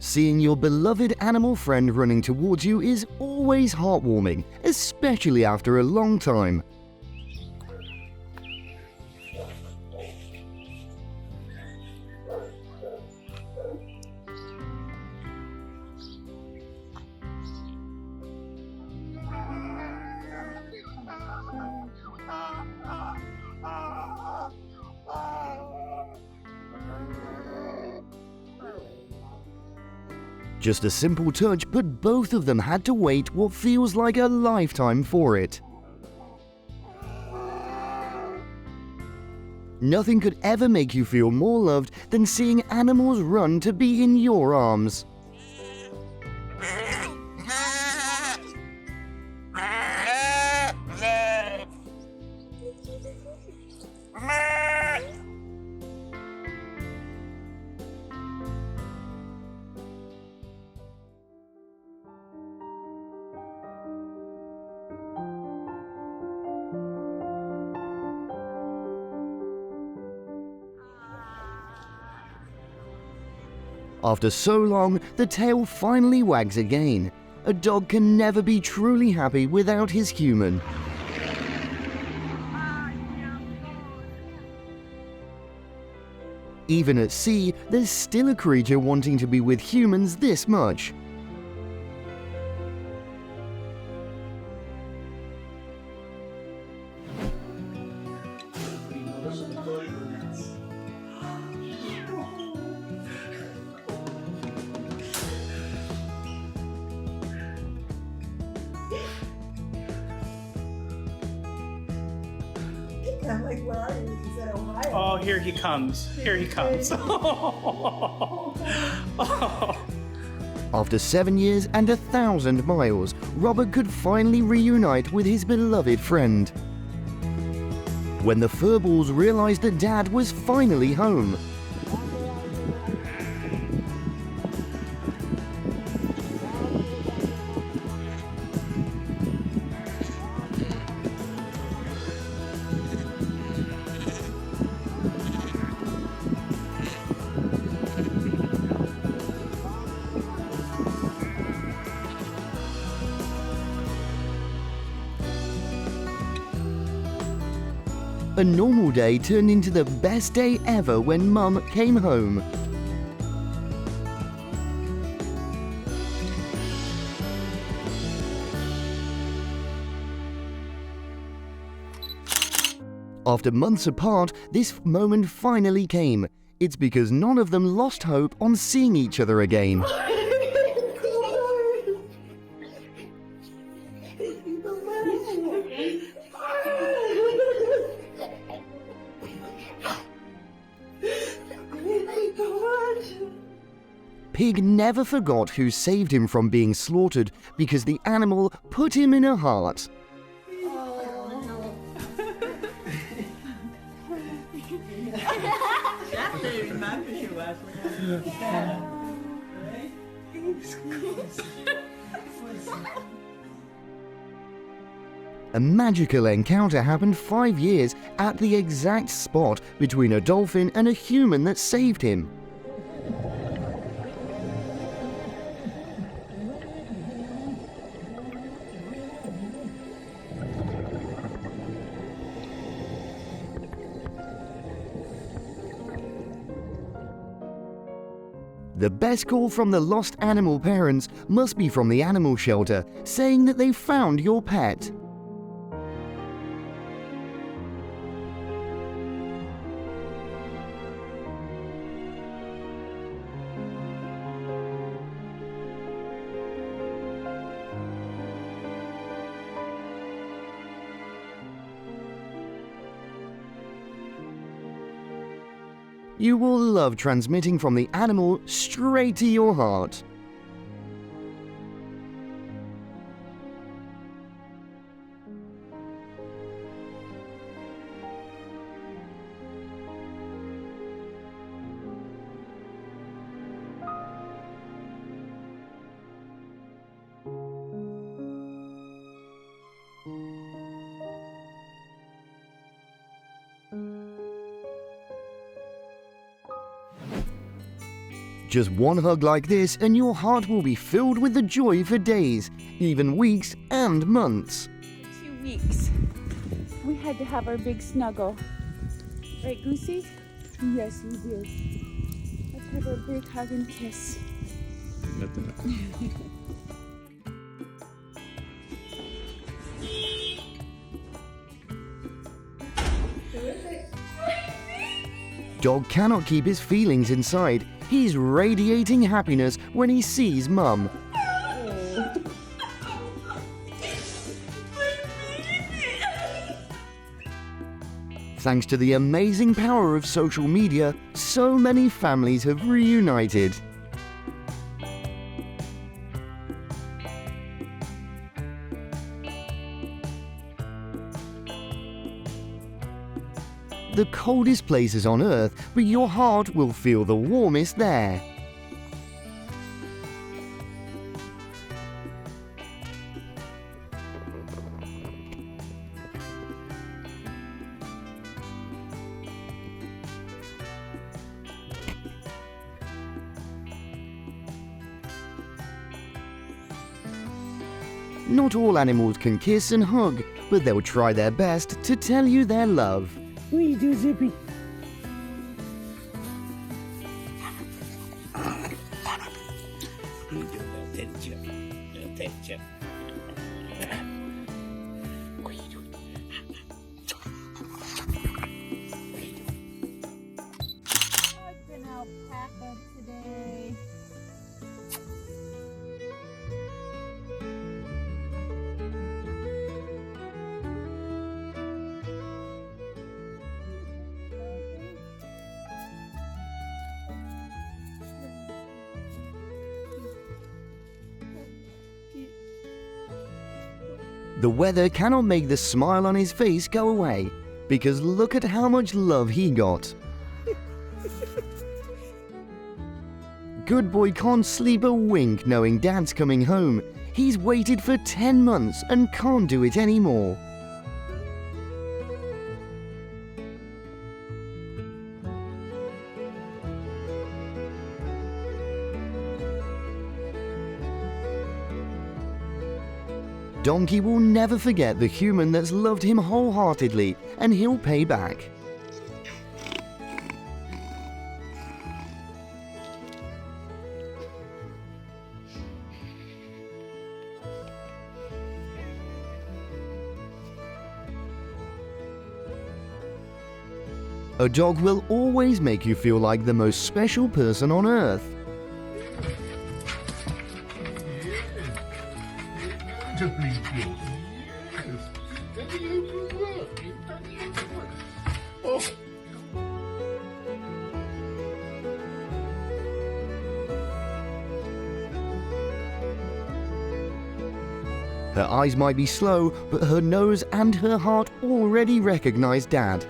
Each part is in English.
Seeing your beloved animal friend running towards you is always heartwarming, especially after a long time. Just a simple touch, but both of them had to wait what feels like a lifetime for it. Nothing could ever make you feel more loved than seeing animals run to be in your arms. After so long, the tail finally wags again. A dog can never be truly happy without his human. Even at sea, there's still a creature wanting to be with humans this much. I'm like, where are you? He said Ohio. Oh, here he comes. Here he comes. After 7 years and 1,000 miles, Robert could finally reunite with his beloved friend. When the furballs realized that Dad was finally home, a normal day turned into the best day ever when Mum came home. After months apart, this moment finally came. It's because none of them lost hope on seeing each other again. Pig never forgot who saved him from being slaughtered because the animal put him in a heart. A magical encounter happened 5 years at the exact spot between a dolphin and a human that saved him. The best call from the lost animal parents must be from the animal shelter, saying that they found your pet. You will love transmitting from the animal straight to your heart. Just one hug like this and your heart will be filled with the joy for days, even weeks and months. 2 weeks. We had to have our big snuggle. Right, Goosey? Yes, we did. Let's have our big hug and kiss. Dog cannot keep his feelings inside. He's radiating happiness when he sees Mum. Thanks to the amazing power of social media, so many families have reunited. The coldest places on Earth, but your heart will feel the warmest there. Not all animals can kiss and hug, but they'll try their best to tell you their love. What do you do, Zippy? Hugged an alpaca today. The weather cannot make the smile on his face go away, because look at how much love he got. Good boy can't sleep a wink knowing Dad's coming home. He's waited for 10 months and can't do it anymore. Donkey will never forget the human that's loved him wholeheartedly, and he'll pay back. A dog will always make you feel like the most special person on earth. Her eyes might be slow, but her nose and her heart already recognize Dad.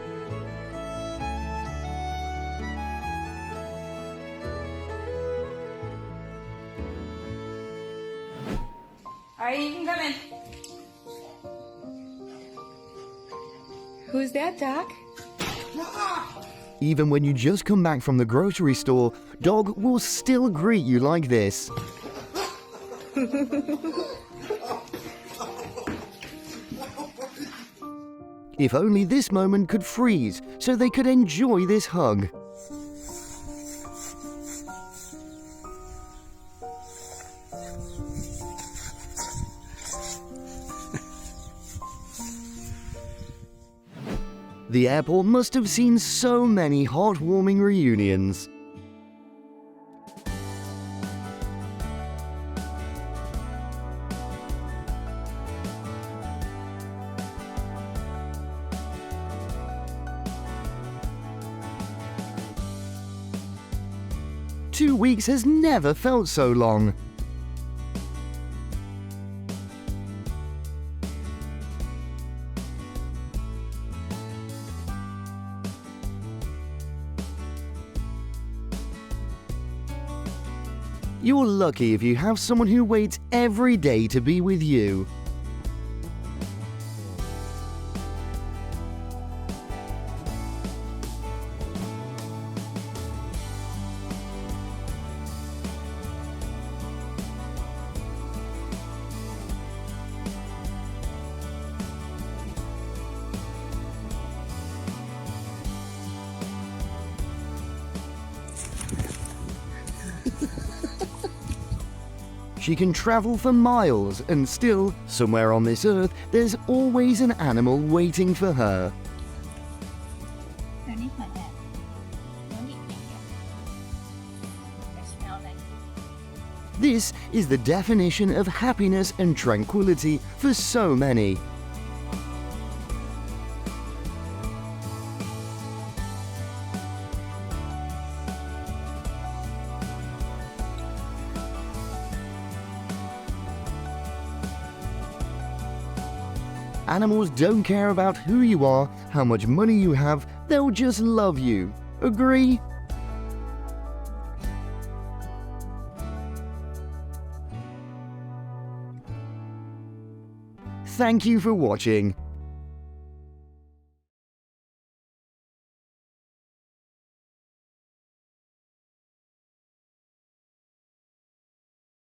All right, you can come in. Who's that, Doc? Even when you just come back from the grocery store, Dog will still greet you like this. If only this moment could freeze, so they could enjoy this hug. The airport must have seen so many heartwarming reunions. Two weeks has never felt so long. You're lucky if you have someone who waits every day to be with you. She can travel for miles, and still, somewhere on this earth, there's always an animal waiting for her. This is the definition of happiness and tranquility for so many. Animals don't care about who you are, how much money you have, they'll just love you. Agree? Thank you for watching.